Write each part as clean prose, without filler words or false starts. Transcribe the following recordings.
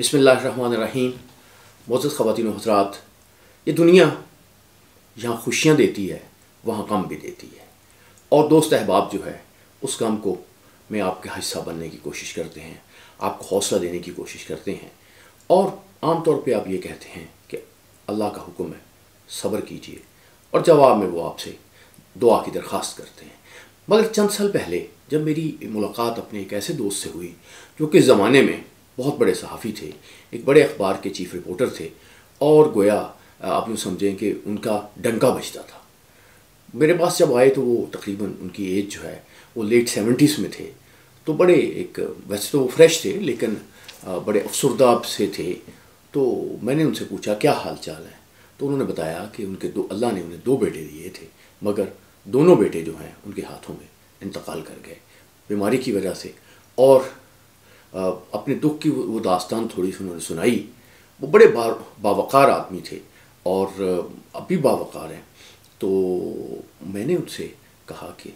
बिस्मिल्लाहिर्रहमानिर्रहीम। मोअज़्ज़ज़ ख़वातीन व हज़रात, ये दुनिया यहाँ खुशियाँ देती है, वहाँ गम भी देती है। और दोस्त अहबाब जो है, उस गम को में आपके हिस्सा बनने की कोशिश करते हैं, आपको हौसला देने की कोशिश करते हैं। और आम तौर पे आप ये कहते हैं कि अल्लाह का हुक्म है, सब्र कीजिए, और जवाब में वो आपसे दुआ की दरख्वास्त करते हैं। मगर चंद साल पहले जब मेरी मुलाकात अपने एक ऐसे दोस्त से हुई जो कि ज़माने में बहुत बड़े सहाफ़ी थे, एक बड़े अखबार के चीफ रिपोर्टर थे, और गोया आप यूँ समझें कि उनका डंका बजता था। मेरे पास जब आए तो वो तकरीबन उनकी एज जो है वो लेट 70s में थे। तो बड़े एक वैसे तो वो फ्रेश थे, लेकिन बड़े अफसरदा से थे। तो मैंने उनसे पूछा क्या हाल चाल है। तो उन्होंने बताया कि उनके अल्लाह ने उन्हें 2 बेटे दिए थे, मगर दोनों बेटे जो हैं उनके हाथों में इंतकाल कर गए बीमारी की वजह से। और अपने दुख की वो दास्तान थोड़ी सी उन्होंने सुनाई। वो बड़े बावकार आदमी थे और अब भी बावकार हैं। तो मैंने उनसे कहा कि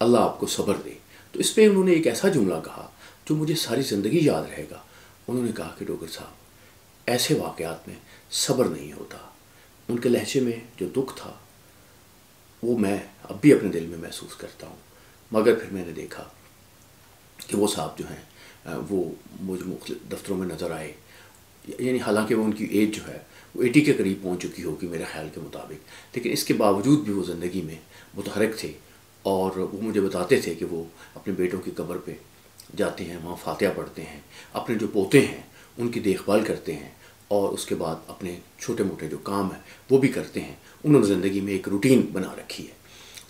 अल्लाह आपको सब्र दे। तो इस पर उन्होंने एक ऐसा जुमला कहा जो मुझे सारी ज़िंदगी याद रहेगा। उन्होंने कहा कि डॉक्टर साहब, ऐसे वाक़यात में सब्र नहीं होता। उनके लहजे में जो दुख था वो मैं अब भी अपने दिल में महसूस करता हूँ। मगर फिर मैंने देखा कि वो साहब जो हैं वो मुझे मुख्तलिफ दफ्तरों में नज़र आए। यानी हालांकि वो उनकी एज जो है वो 80 के करीब पहुंच चुकी होगी मेरे ख्याल के मुताबिक, लेकिन इसके बावजूद भी वो ज़िंदगी में मुतहरक थे। और वो मुझे बताते थे कि वो अपने बेटों की कब्र पे जाते हैं, वहाँ फातिहा पढ़ते हैं, अपने जो पोते हैं उनकी देखभाल करते हैं, और उसके बाद अपने छोटे मोटे जो काम है वो भी करते हैं। उन्होंने ज़िंदगी में एक रूटीन बना रखी है।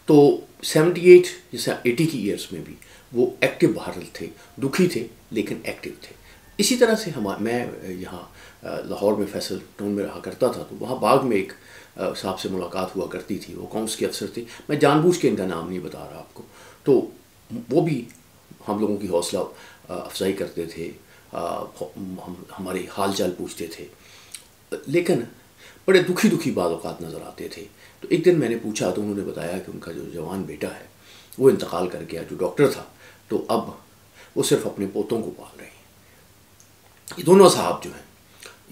तो 78 जैसे 80 की ईयर्स में भी वो एक्टिव बहरहाल थे, दुखी थे लेकिन एक्टिव थे। इसी तरह से मैं यहाँ लाहौर में फैसल टाउन में रहा करता था। तो वहाँ बाग में एक साहब से मुलाकात हुआ करती थी। वो अकाउंट्स के अफसर थे। मैं जानबूझ के इनका नाम नहीं बता रहा आपको। तो वो भी हम लोगों की हौसला अफजाई करते थे, हमारे हाल चाल पूछते थे, लेकिन बड़े दुखी बाद औक़ात नज़र आते थे। तो एक दिन मैंने पूछा तो उन्होंने बताया कि उनका जो जवान बेटा है वो इंतकाल कर गया, जो डॉक्टर था। तो अब वो सिर्फ अपने पोतों को पाल रहे हैं। ये दोनों साहब जो हैं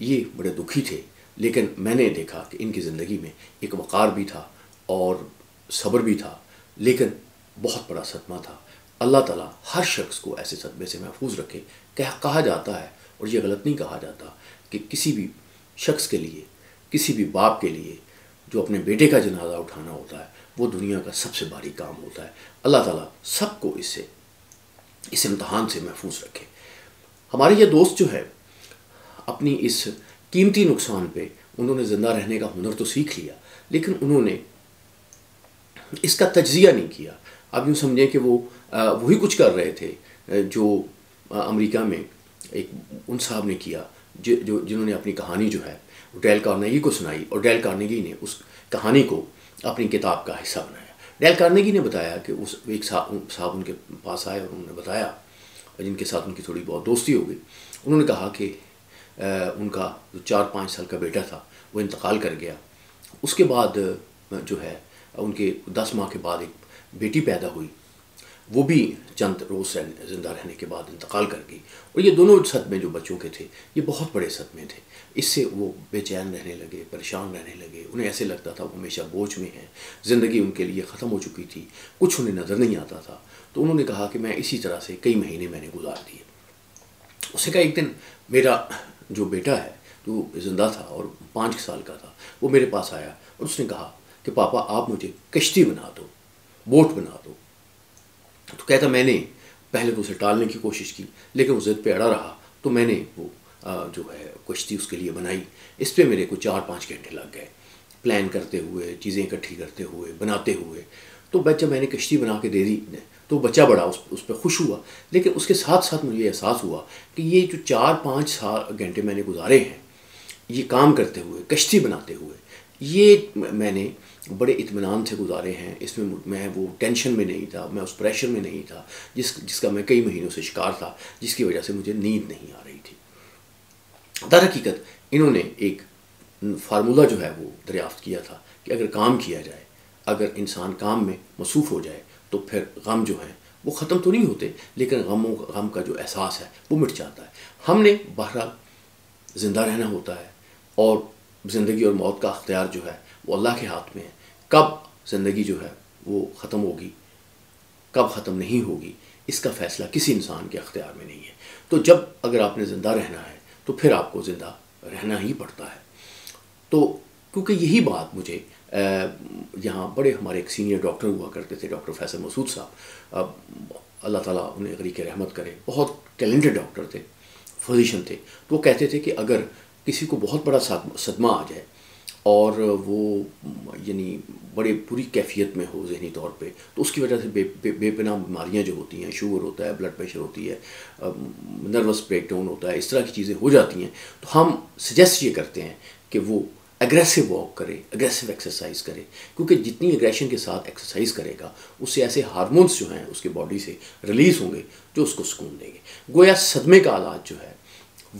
ये बड़े दुखी थे, लेकिन मैंने देखा कि इनकी ज़िंदगी में एक वक़ार भी था और सब्र भी था, लेकिन बहुत बड़ा सदमा था। अल्लाह ताला हर शख्स को ऐसे सदमे से महफूज रखे। कहा जाता है, और ये गलत नहीं कहा जाता, कि किसी भी शख्स के लिए, किसी भी बाप के लिए जो अपने बेटे का जनाजा उठाना होता है वो दुनिया का सबसे भारी काम होता है। अल्लाह ताला सबको इस इम्तहान से महफूज रखे। हमारे ये दोस्त जो है अपनी इस कीमती नुकसान पे उन्होंने ज़िंदा रहने का हुनर तो सीख लिया, लेकिन उन्होंने इसका तज्ज़िया नहीं किया। अब यूँ समझें कि वो वही कुछ कर रहे थे जो अमेरिका में एक उन साहब ने किया, जिन्होंने अपनी कहानी जो है डेल कार्नेगी को सुनाई, और डेल कार्नेगी ने उस कहानी को अपनी किताब का हिस्सा बनाया। डेल कार्नेगी ने बताया कि उस एक साहब उनके पास आए और उन्होंने बताया, जिनके साथ उनकी थोड़ी बहुत दोस्ती हो गई। उन्होंने कहा कि उनका जो 4-5 साल का बेटा था वो इंतकाल कर गया। उसके बाद जो है उनके 10 माह के बाद एक बेटी पैदा हुई, वो भी चंद रोज़ ज़िंदा रहने के बाद इंतकाल कर गई। और ये दोनों सदमे जो बच्चों के थे ये बहुत बड़े सदमे थे। इससे वो बेचैन रहने लगे, परेशान रहने लगे। उन्हें ऐसे लगता था वो हमेशा बोझ में हैं, ज़िंदगी उनके लिए ख़त्म हो चुकी थी, कुछ उन्हें नज़र नहीं आता था। तो उन्होंने कहा कि मैं इसी तरह से कई महीने मैंने गुजार दिए। उसने कहा एक दिन मेरा जो बेटा है जो ज़िंदा था और 5 साल का था, वो मेरे पास आया और उसने कहा कि पापा आप मुझे कश्ती बना दो, बोट बना दो। तो कहता मैंने पहले तो उसे टालने की कोशिश की, लेकिन वो ज़िद पे अड़ा रहा। तो मैंने वो जो है कश्ती उसके लिए बनाई। इस पर मेरे को 4-5 घंटे लग गए, प्लान करते हुए, चीज़ें इकट्ठी करते हुए, बनाते हुए। तो बच्चा मैंने कश्ती बना के दे दी, तो बच्चा बड़ा उस पर खुश हुआ। लेकिन उसके साथ साथ मुझे एहसास हुआ कि ये जो 4-5 घंटे मैंने गुजारे हैं ये काम करते हुए, कश्ती बनाते हुए, ये मैंने बड़े इत्मीनान से गुजारे हैं। इसमें मैं वो टेंशन में नहीं था, मैं उस प्रेशर में नहीं था जिसका मैं कई महीनों से शिकार था, जिसकी वजह से मुझे नींद नहीं आ रही थी। दरहकीकत इन्होंने एक फार्मूला जो है वो दरियाफ्त किया था कि अगर काम किया जाए, अगर इंसान काम में मसरूफ़ हो जाए तो फिर गम जो है वो ख़त्म तो नहीं होते, लेकिन गम का जो एहसास है वो मिट जाता है। हमने बहरहाल ज़िंदा रहना होता है और ज़िंदगी और मौत का अख्तियार जो है वो अल्लाह के हाथ में है। कब ज़िंदगी जो है वो ख़त्म होगी, कब ख़त्म नहीं होगी, इसका फ़ैसला किसी इंसान के अख्तियार में नहीं है। तो जब अगर आपने ज़िंदा रहना है तो फिर आपको ज़िंदा रहना ही पड़ता है। तो क्योंकि यही बात मुझे यहाँ बड़े हमारे एक सीनियर डॉक्टर हुआ करते थे, डॉक्टर फैसल मसूद साहब, अल्लाह ताला उन्हें गरीक रहमत करे, बहुत टैलेंटेड डॉक्टर थे, फिजिशियन थे। तो वो कहते थे कि अगर किसी को बहुत बड़ा सदमा आ जाए और वो यानी बड़े बुरी कैफियत में हो जहनी तौर पे, तो उसकी वजह से बेपनाह बीमारियाँ जो होती हैं, शुगर होता है, ब्लड प्रेशर होती है, नर्वस ब्रेकडाउन होता है, इस तरह की चीज़ें हो जाती हैं। तो हम सजेस्ट ये करते हैं कि वो एग्रेसिव वॉक करे, एग्रेसिव एक्सरसाइज करे, क्योंकि जितनी एग्रेशन के साथ एक्सरसाइज करेगा उससे ऐसे हार्मोन्स जो हैं उसके बॉडी से रिलीज़ होंगे जो उसको सुकून देंगे। गोया सदमे का इलाज जो है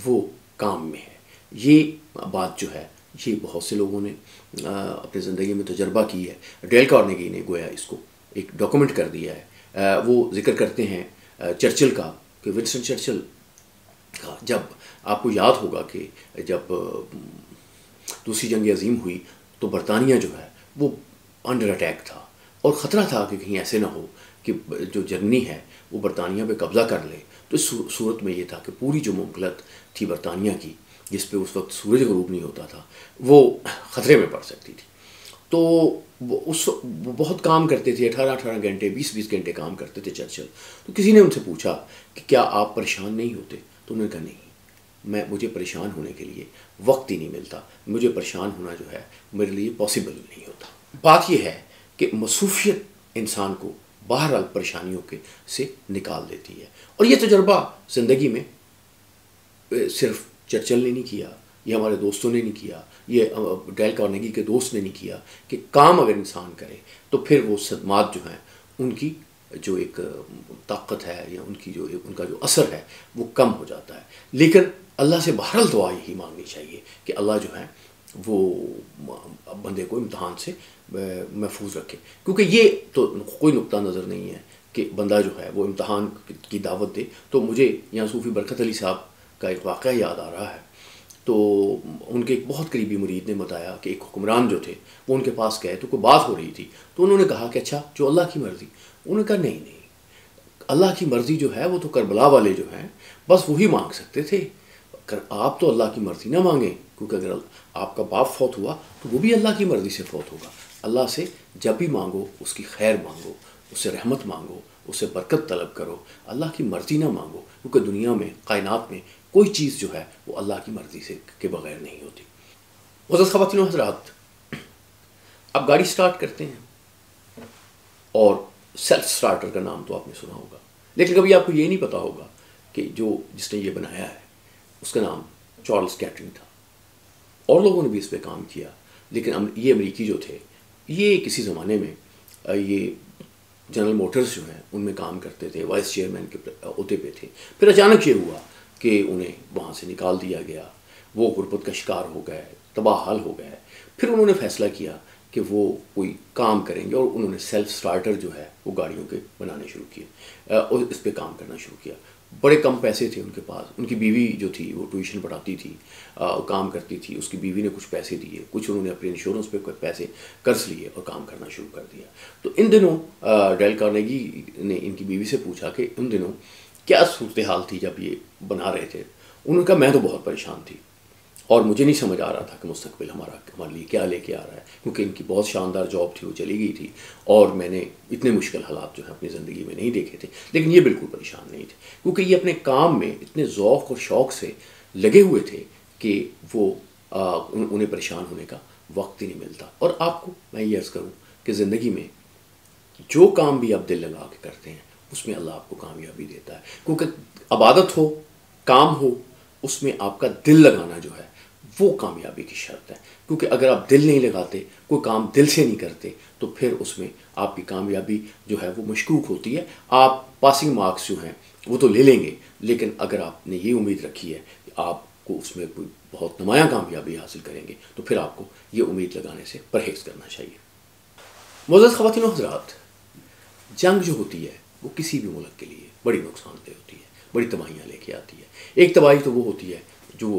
वो काम में है। ये बात जो है ये बहुत से लोगों ने अपनी ज़िंदगी में तजर्बा की है। डेल कार्नेगी ने गोया इसको एक डॉक्यूमेंट कर दिया है। वो जिक्र करते हैं चर्चिल का, कि विंस्टन चर्चिल का, जब आपको याद होगा कि जब दूसरी जंग अज़ीम हुई तो बरतानिया जो है वो अंडर अटैक था और ख़तरा था कि कहीं ऐसे ना हो कि जो जर्मनी है वो बरतानिया पे कब्ज़ा कर ले। तो इस सूरत में ये था कि पूरी जो मुमकिनत थी बरतानिया की, जिस पे उस वक्त सूरज ग़रूब नहीं होता था, वो ख़तरे में पड़ सकती थी। तो वो बहुत काम करते थे, 18-18 घंटे 20-20 घंटे काम करते थे चर्चिल। तो किसी ने उनसे पूछा कि क्या आप परेशान नहीं होते? तो उन्होंने कहा नहीं, मुझे परेशान होने के लिए वक्त ही नहीं मिलता, मुझे परेशान होना जो है मेरे लिए पॉसिबल नहीं होता। बात यह है कि मसरूफियत इंसान को बहरहाल परेशानियों के से निकाल देती है। और ये तजर्बा ज़िंदगी में सिर्फ चर्चिल ने नहीं किया, ये हमारे दोस्तों ने नहीं किया, ये डेल कार्नेगी के दोस्त ने नहीं किया, कि काम अगर इंसान करे तो फिर वो सदमात जो हैं उनकी जो एक ताकत है या उनका जो असर है वो कम हो जाता है। लेकिन अल्लाह से बहरहाल दुआ यही मांगनी चाहिए कि अल्लाह जो है वो बंदे को इम्तहान से महफूज रखे, क्योंकि ये तो कोई नुक्ता नज़र नहीं है कि बंदा जो है वो इम्तहान की दावत दे। तो मुझे यहाँ सूफ़ी बरकत अली साहब का एक वाक़या याद आ रहा है। तो उनके एक बहुत करीबी मुरीद ने बताया कि एक हुक्मरान जो थे वो उनके पास गए, तो कोई बात हो रही थी, तो उन्होंने कहा कि अच्छा जो अल्लाह की मर्ज़ी। उन्होंने कहा नहीं, अल्लाह की मर्ज़ी जो है वो तो करबला वाले जो हैं बस वही मांग सकते थे, आप तो अल्लाह की मर्ज़ी ना मांगें, क्योंकि अगर आपका बाप फौत हुआ तो वो भी अल्लाह की मर्ज़ी से फौत होगा। अल्लाह से जब भी मांगो उसकी खैर मांगो, उससे रहमत मांगो, उससे बरकत तलब करो, अल्लाह की मर्ज़ी ना मांगो, क्योंकि दुनिया में कायनात में कोई चीज़ जो है वो अल्लाह की मर्ज़ी से के बग़ैर नहीं होती। मुअज़्ज़ज़ ख़वातीन व हज़रात, आप गाड़ी स्टार्ट करते हैं और सेल्फ स्टार्टर का नाम तो आपने सुना होगा, लेकिन कभी आपको ये नहीं पता होगा कि जिसने ये बनाया है उसका नाम चार्ल्स कैटरिंग था। और लोगों ने भी इस पर काम किया, लेकिन ये अमेरिकी जो थे ये किसी ज़माने में ये जनरल मोटर्स जो हैं उनमें काम करते थे, वाइस चेयरमैन के ओहदे पे थे। फिर अचानक ये हुआ कि उन्हें वहाँ से निकाल दिया गया, वो गुर्बत का शिकार हो गए, तबाह हाल हो गए। फिर उन्होंने फ़ैसला किया कि वो कोई काम करेंगे और उन्होंने सेल्फ स्टार्टर जो है वो गाड़ियों के बनाने शुरू किए और इस पर काम करना शुरू किया। बड़े कम पैसे थे उनके पास, उनकी बीवी जो थी वो ट्यूशन पढ़ाती थी, काम करती थी, उसकी बीवी ने कुछ पैसे दिए, कुछ उन्होंने अपने इंश्योरेंस पे कुछ पैसे कर्ज लिए और काम करना शुरू कर दिया। तो इन दिनों डेल कार्नेगी ने इनकी बीवी से पूछा कि उन दिनों क्या सूरत हाल थी जब ये बना रहे थे। उन्होंने कहा मैं तो बहुत परेशान थी और मुझे नहीं समझ आ रहा था कि मुस्तकबिल हमारे लिए क्या लेके आ रहा है, क्योंकि इनकी बहुत शानदार जॉब थी, वो चली गई थी और मैंने इतने मुश्किल हालात जो है अपनी ज़िंदगी में नहीं देखे थे। लेकिन ये बिल्कुल परेशान नहीं थे, क्योंकि ये अपने काम में इतने ज़ौक़ और शौक़ से लगे हुए थे कि वो उन्हें परेशान होने का वक्त ही नहीं मिलता। और आपको मैं ये अर्ज़ करूँ कि ज़िंदगी में जो काम भी आप दिल लगा के करते हैं उसमें अल्लाह आपको कामयाबी देता है, क्योंकि इबादत हो, काम हो, उसमें आपका दिल लगाना जो है वो कामयाबी की शर्त है। क्योंकि अगर आप दिल नहीं लगाते, कोई काम दिल से नहीं करते, तो फिर उसमें आपकी कामयाबी जो है वो मशकूक होती है। आप पासिंग मार्क्स जो हैं वो तो ले लेंगे, लेकिन अगर आपने ये उम्मीद रखी है कि आपको उसमें कोई बहुत नुमायाँ कामयाबी हासिल करेंगे, तो फिर आपको ये उम्मीद लगाने से परहेज़ करना चाहिए। मुअज़्ज़ज़ ख़वातीन व हज़रात, जंग जो होती है वो किसी भी मुल्क के लिए बड़ी नुकसानदेह होती है, बड़ी तबाहियाँ लेके आती है। एक तबाही तो वो होती है जो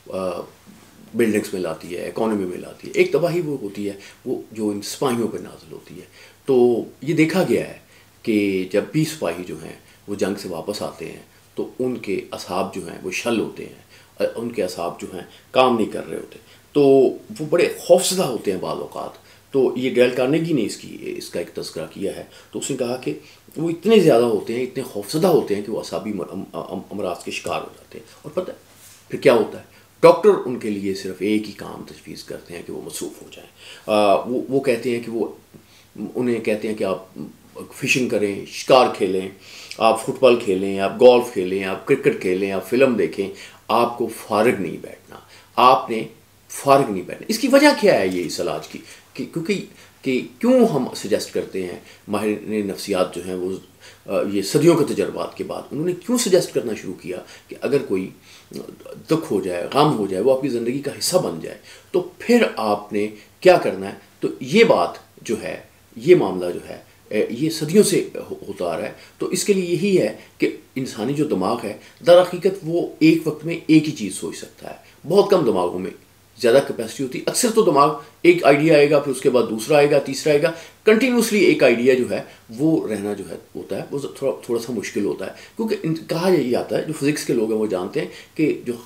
बिल्डिंग्स में लाती है, इकोनॉमी में लाती है। एक तबाही वो होती है वो जो इन सिपाहियों पर नाजिल होती है। तो ये देखा गया है कि जब भी सिपाही जो हैं वो जंग से वापस आते हैं तो उनके असाब जो हैं वो शल होते हैं, उनके असाब जो हैं काम नहीं कर रहे होते, तो वो बड़े खौफजदा होते हैं बाज़ औक़ात। तो ये डेल कार्नेगी ने इसका एक तज़किरा किया है। तो उसने कहा कि वो इतने ज़्यादा होते हैं, इतने खौफजदा होते हैं कि वो असाबी अमराज के शिकार हो जाते हैं। और पता है फिर क्या होता है, डॉक्टर उनके लिए सिर्फ एक ही काम तजवीज़ करते हैं कि वो मसरूफ़ हो जाएं। वो कहते हैं कि उन्हें कहते हैं कि आप फ़िशिंग करें, शिकार खेलें, आप फुटबॉल खेलें, आप गोल्फ़ खेलें, आप क्रिकेट खेलें, आप फ़िल्म देखें, आपको फ़ारिग नहीं बैठना, आपने फ़ारिग नहीं बैठना। इसकी वजह क्या है ये इस इलाज की? क्योंकि क्यों हम सजेस्ट करते हैं, माहिर नफ्सियात जो हैं वो ये सदियों के तजर्बात के बाद उन्होंने क्यों सजेस्ट करना शुरू किया कि अगर कोई दुख हो जाए, गम हो जाए, वो आपकी ज़िंदगी का हिस्सा बन जाए, तो फिर आपने क्या करना है। तो ये बात जो है, ये मामला जो है, ये सदियों से होता आ रहा है। तो इसके लिए यही है कि इंसानी जो दिमाग है, दर हकीकत वो एक वक्त में एक ही चीज़ सोच सकता है। बहुत कम दिमागों में ज़्यादा कैपेसिटी होती है। अक्सर तो दिमाग एक आइडिया आएगा, फिर उसके बाद दूसरा आएगा, तीसरा आएगा, कंटिन्यूसली एक आइडिया जो है वो रहना जो है होता है वो थोड़ा सा मुश्किल होता है। क्योंकि कहा यही आता है, जो फिज़िक्स के लोग हैं वो जानते हैं कि जो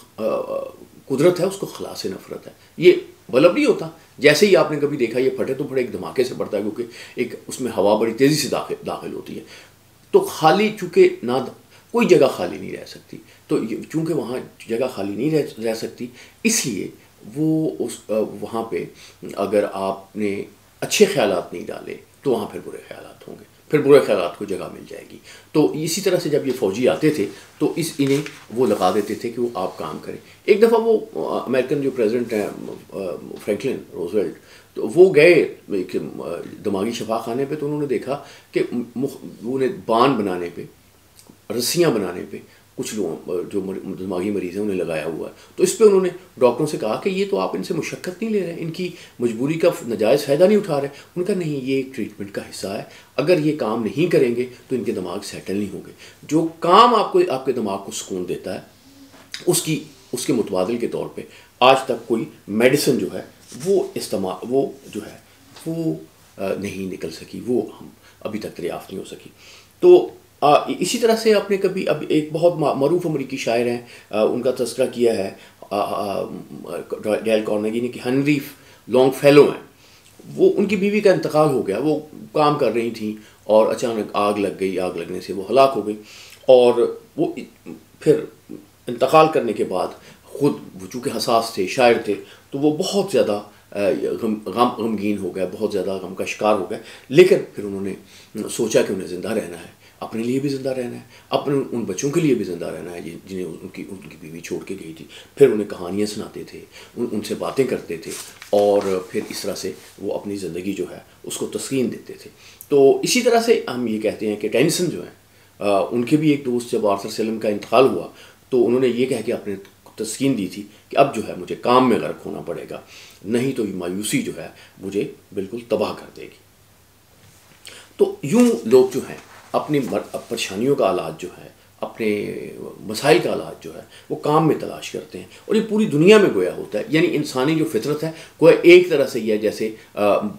कुदरत है उसको खला से नफरत है। ये बल्ब नहीं होता, जैसे ही आपने कभी देखा ये फटे तो बड़े एक धमाके से पड़ता है, क्योंकि एक उसमें हवा बड़ी तेज़ी से दाखिल होती है। तो खाली चूँकि ना कोई जगह खाली नहीं रह सकती, तो चूँकि वहाँ जगह खाली नहीं रह सकती, इसलिए वो वहाँ पे अगर आपने अच्छे ख्यालात नहीं डाले तो वहाँ फिर बुरे ख्यालात होंगे, फिर बुरे ख्यालात को जगह मिल जाएगी। तो इसी तरह से जब ये फ़ौजी आते थे तो इन्हें वो लगा देते थे कि वो आप काम करें। एक दफ़ा वो अमेरिकन जो प्रेसिडेंट हैं फ्रैंकलिन रूजवेल्ट, तो वो गए एक दिमागी शफा खाने पे, तो उन्होंने देखा कि उन्हें बांध बनाने पे, रस्सियाँ बनाने पे कुछ लोग जो दिमागी मरीज़ हैं उन्हें लगाया हुआ है। तो इस पर उन्होंने डॉक्टरों से कहा कि ये तो आप इनसे मुशक्क़त नहीं ले रहे हैं, इनकी मजबूरी का नाजायज़ फ़ायदा नहीं उठा रहे। उनका नहीं, ये एक ट्रीटमेंट का हिस्सा है, अगर ये काम नहीं करेंगे तो इनके दिमाग सेटल नहीं होंगे। जो काम आपके दिमाग को सुकून देता है उसके मुतबादिल के तौर पे आज तक कोई मेडिसिन जो है वो जो है वो नहीं निकल सकी, वो हम अभी तक दरियाफ़्त नहीं हो सकी। तो इसी तरह से आपने कभी अब एक बहुत मरूफ अमरीकी शायर हैं, उनका तज़किरा किया है डेल कार्नेगी ने कि हेनरी लॉन्गफेलो हैं। वो उनकी बीवी का इंतकाल हो गया, वो काम कर रही थी और अचानक आग लग गई, आग लगने से वो हलाक हो गई। और वो फिर इंतकाल करने के बाद ख़ुद वो चूँकि हसास थे, शायर थे, तो वो बहुत ज़्यादा गमगीन हो गए, बहुत ज़्यादा गम का शिकार हो गए। लेकिन फिर उन्होंने सोचा कि उन्हें ज़िंदा रहना है, अपने लिए भी ज़िंदा रहना है, अपने उन बच्चों के लिए भी ज़िंदा रहना है जिन्हें उनकी बीवी छोड़ के गई थी। फिर उन्हें कहानियाँ सुनाते थे, उनसे बातें करते थे, और फिर इस तरह से वो अपनी ज़िंदगी जो है उसको तस्कीन देते थे। तो इसी तरह से हम ये कहते हैं कि टेनिसन जो है, उनके भी एक दोस्त जब आर्थर सेलन का इंतकाल हुआ तो उन्होंने ये कह के अपने तस्कीन दी थी कि अब जो है मुझे काम में गर्क होना पड़ेगा, नहीं तो मायूसी जो है मुझे बिल्कुल तबाह कर देगी। तो यूँ लोग जो हैं अपनी परेशानियों का इलाज जो है, अपने मसाइल का इलाज जो है वो काम में तलाश करते हैं, और ये पूरी दुनिया में गोया होता है। यानी इंसानी जो फितरत है गोया एक तरह से यह जैसे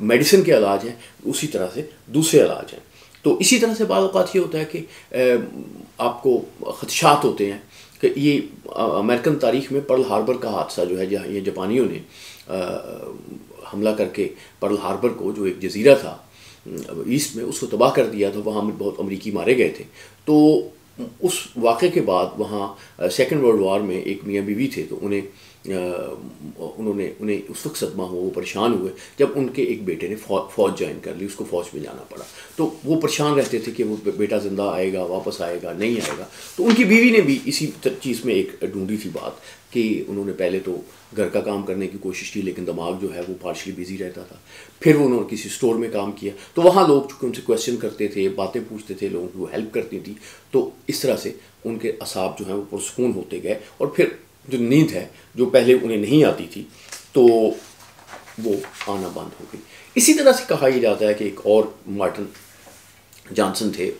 मेडिसिन के इलाज हैं, उसी तरह से दूसरे इलाज हैं। तो इसी तरह से बाज़ औक़ात ये होता है कि आपको ख़दशात होते हैं कि ये अमेरिकन तारीख़ में पर्ल हार्बर का हादसा जो है, जहाँ ये जापानियों ने हमला करके पर्ल हार्बर को, जो एक जजीरा था ईस्ट में, उसको तबाह कर दिया था, वहाँ में बहुत अमरीकी मारे गए थे। तो उस वाक़े के बाद वहाँ सेकंड वर्ल्ड वार में एक मियाँ बीवी थे, तो उन्हें उस वक्त सदमा हुआ, वो परेशान हुए जब उनके एक बेटे ने फ़ौज ज्वाइन कर ली, उसको फ़ौज में जाना पड़ा। तो वो परेशान रहते थे कि वो बेटा ज़िंदा आएगा, वापस आएगा, नहीं आएगा। तो उनकी बीवी ने भी इसी चीज़ में एक ढूंढी थी बात कि उन्होंने पहले तो घर का काम करने की कोशिश की, लेकिन दिमाग जो है वो पार्शली बिजी रहता था। फिर वो उन्होंने किसी स्टोर में काम किया, तो वहाँ लोग चूँकि उनसे क्वेश्चन करते थे, बातें पूछते थे, लोगों की वो हेल्प करती थी। तो इस तरह से उनके असाब जो हैं वो पुरसकून होते गए, और फिर जो नींद है जो पहले उन्हें नहीं आती थी तो वो आना बंद हो गई। इसी तरह से कहा यह जाता है कि एक और मार्टिन जॉनसन थे,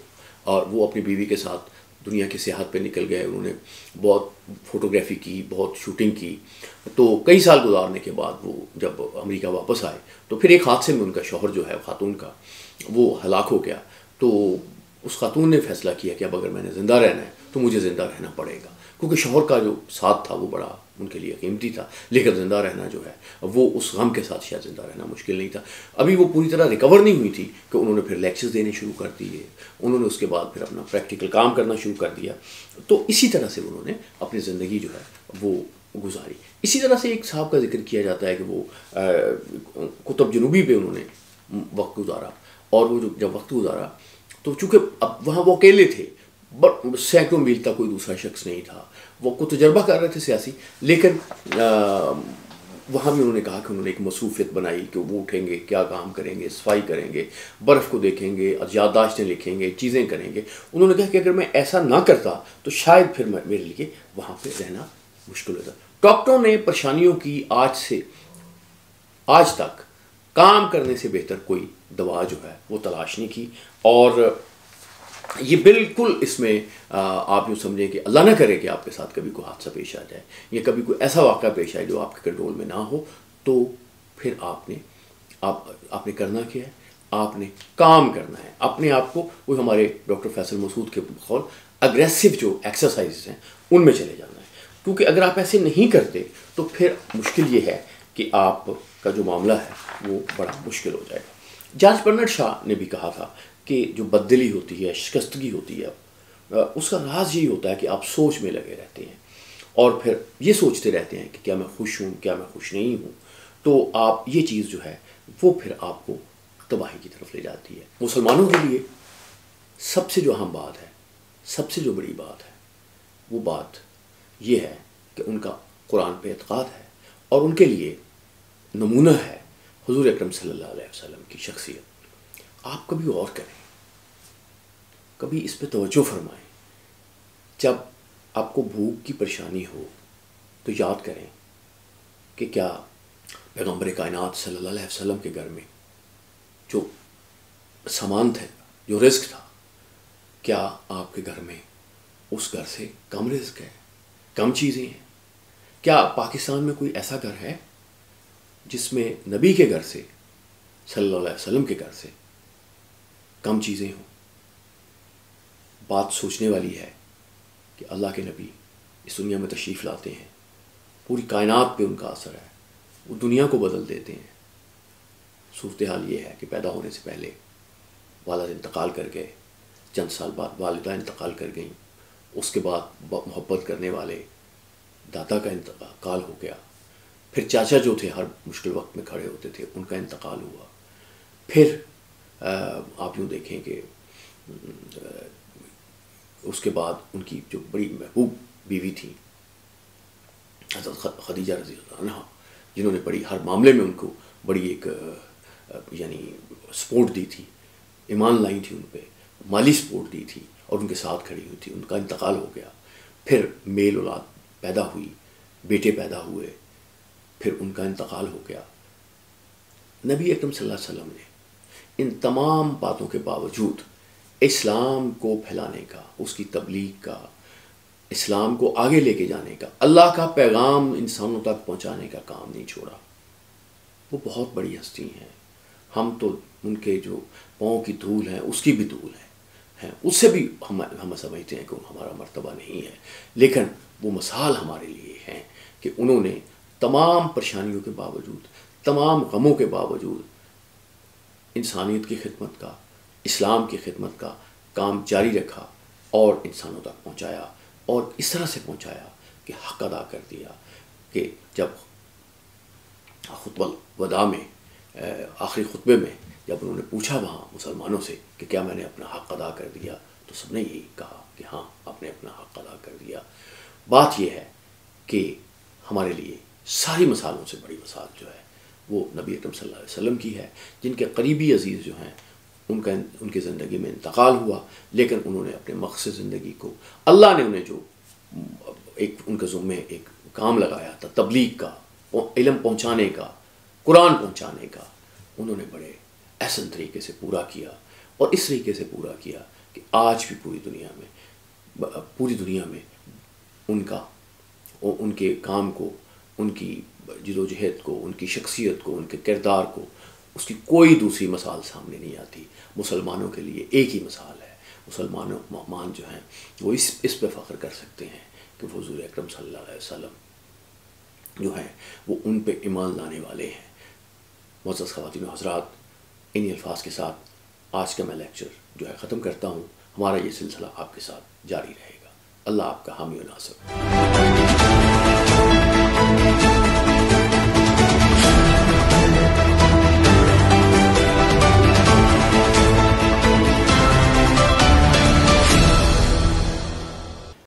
और वो अपनी बीवी के साथ दुनिया की सियाहत पे निकल गए, उन्होंने बहुत फोटोग्राफी की, बहुत शूटिंग की। तो कई साल गुजारने के बाद वो जब अमेरिका वापस आए तो फिर एक हादसे में उनका शौहर जो है खातून का वो हलाक हो गया। तो उस खातून ने फैसला किया कि अब अगर मैंने ज़िंदा रहना है तो मुझे ज़िंदा रहना पड़ेगा, क्योंकि शौहर का जो साथ था वो बड़ा उनके लिए कीमती था, लेकिन ज़िंदा रहना जो है वो उस गम के साथ शायद ज़िंदा रहना मुश्किल नहीं था। अभी वो पूरी तरह रिकवर नहीं हुई थी कि उन्होंने फिर लेक्चर्स देने शुरू कर दिए, उन्होंने उसके बाद फिर अपना प्रैक्टिकल काम करना शुरू कर दिया। तो इसी तरह से उन्होंने अपनी ज़िंदगी जो है वो गुजारी। इसी तरह से एक साहब का जिक्र किया जाता है कि वो कुतुब जनूबी पे उन्होंने वक्त गुजारा, और वो जब वक्त गुजारा तो चूँकि अब वहाँ वो अकेले थे, बट सैकड़ों मील तक कोई दूसरा शख्स नहीं था, वो को तजर्बा कर रहे थे सियासी, लेकिन वहाँ भी उन्होंने कहा कि उन्होंने एक मसरूफियत बनाई कि वो उठेंगे, क्या काम करेंगे, सफाई करेंगे, बर्फ़ को देखेंगे, याददाश्तें लिखेंगे, चीज़ें करेंगे। उन्होंने कहा कि अगर मैं ऐसा ना करता तो शायद फिर मेरे लिए वहाँ पर रहना मुश्किल होता। डॉक्टरों ने परेशानियों की आज तक काम करने से बेहतर कोई दवा जो है वो तलाश नहीं की। और ये बिल्कुल इसमें आप यूँ समझें कि अल्लाह ना करे कि आपके साथ कभी कोई हादसा पेश आ जाए या कभी कोई ऐसा वाक़ा पेश आए जो आपके कंट्रोल में ना हो, तो फिर आपने करना क्या है, आपने काम करना है अपने आप को। वो हमारे डॉक्टर फैसल मसूद के बकौल अग्रेसिव जो एक्सरसाइज हैं उनमें चले जाना है, क्योंकि अगर आप ऐसे नहीं करते तो फिर मुश्किल ये है कि आपका जो मामला है वो बड़ा मुश्किल हो जाएगा। जॉर्ज बर्नर्ड शॉ ने भी कहा था कि जो बददिली होती है, शिकस्तगी होती है, उसका राज यही होता है कि आप सोच में लगे रहते हैं और फिर ये सोचते रहते हैं कि क्या मैं खुश हूँ, क्या मैं खुश नहीं हूँ। तो आप ये चीज़ जो है वो फिर आपको तबाही की तरफ ले जाती है। मुसलमानों के लिए सबसे जो अहम बात है, सबसे जो बड़ी बात है, वो बात ये है कि उनका कुरान पे एतक़ाद है और उनके लिए नमूना है हुज़ूर अकरम सल्लल्लाहु अलैहि वसल्लम की शख्सियत। आप कभी और करें, कभी इस पे तवज्जो फरमाएं। जब आपको भूख की परेशानी हो तो याद करें कि क्या पैगम्बर कायनात सल्लल्लाहु अलैहि वसल्लम के घर में जो सामान थे, जो रिज़्क़ था, क्या आपके घर में उस घर से कम रिज़्क़ है, कम चीज़ें हैं? क्या पाकिस्तान में कोई ऐसा घर है जिसमें नबी के घर से सल्लल्लाहु अलैहि वसल्लम के घर से कम चीज़ें हों? बात सोचने वाली है कि अल्लाह के नबी इस दुनिया में तशरीफ़ लाते हैं, पूरी कायनात पे उनका असर है, वो दुनिया को बदल देते हैं। सूरत हाल ये है कि पैदा होने से पहले वालिद इंतकाल कर गए, चंद साल बाद वालिदा इंतकाल कर गईं, उसके बाद मोहब्बत करने वाले दादा का इंतकाल हो गया, फिर चाचा जो थे हर मुश्किल वक्त में खड़े होते थे उनका इंतकाल हुआ, फिर आप यूँ देखें कि उसके बाद उनकी जो बड़ी महबूब बीवी थी हज़रत खदीजा रज़ी अल्लाह अन्हा, जिन्होंने बड़ी हर मामले में उनको बड़ी एक यानी सपोर्ट दी थी, ईमान लाई थी उन पर, माली सपोर्ट दी थी और उनके साथ खड़ी हुई थी, उनका इंतकाल हो गया। फिर मेल औलाद पैदा हुई, बेटे पैदा हुए, फिर उनका इंतकाल हो गया। नबी अकरम सल्लल्लाहु अलैहि वसल्लम ने इन तमाम बातों के बावजूद इस्लाम को फैलाने का, उसकी तबलीग का, इस्लाम को आगे लेके जाने का, अल्लाह का पैगाम इंसानों तक पहुंचाने का काम नहीं छोड़ा। वो बहुत बड़ी हस्ती हैं, हम तो उनके जो पाँव की धूल है उसकी भी धूल हैं, उससे भी हम समझते हैं कि हमारा मर्तबा नहीं है, लेकिन वो मिसाल हमारे लिए हैं कि उन्होंने तमाम परेशानियों के बावजूद, तमाम गमों के बावजूद इंसानियत की खिदमत का, इस्लाम की खिदमत का काम जारी रखा और इंसानों तक पहुंचाया, और इस तरह से पहुंचाया कि हक़ अदा कर दिया कि जब खुतबा वदा में, आखिरी खुतबे में जब उन्होंने पूछा वहाँ मुसलमानों से कि क्या मैंने अपना हक़ अदा कर दिया, तो सबने यही कहा कि हाँ, आपने अपना हक़ अदा कर दिया। बात यह है कि हमारे लिए सारी मिसालों से बड़ी मिसाल जो है वो नबी अकरम सल्लल्लाहु अलैहि वसल्लम की है, जिनके करीबी अजीज़ जो हैं उनकी ज़िंदगी में इंतकाल हुआ, लेकिन उन्होंने अपने मकसद ज़िंदगी को, अल्लाह ने उन्हें जो एक उनके ज़ुम्मे एक काम लगाया था तबलीग का, इल्म पहुँचाने का, कुरान पहुँचाने का, उन्होंने बड़े एहसन तरीके से पूरा किया। और इस तरीके से पूरा किया कि आज भी पूरी दुनिया में पूरी दुनिया में उनके काम को, उनकी जदोजहद को, उनकी शख्सियत को, उनके किरदार को, उसकी कोई दूसरी मिसाल सामने नहीं आती। मुसलमानों के लिए एक ही मिसाल है। मुसलमान जो हैं वो इस पे फ़ख्र कर सकते हैं कि हुज़ूर अकरम सल्लल्लाहु अलैहि वसल्लम जो हैं वो उन पे ईमान लाने वाले हैं। मुअज़्ज़ज़ ख़वातीन व हज़रात, इन्हीं अल्फाज के साथ आज का मैं लेक्चर जो है ख़त्म करता हूँ। हमारा ये सिलसिला आपके साथ जारी रहेगा। अल्लाह आपका हामी व नासिर।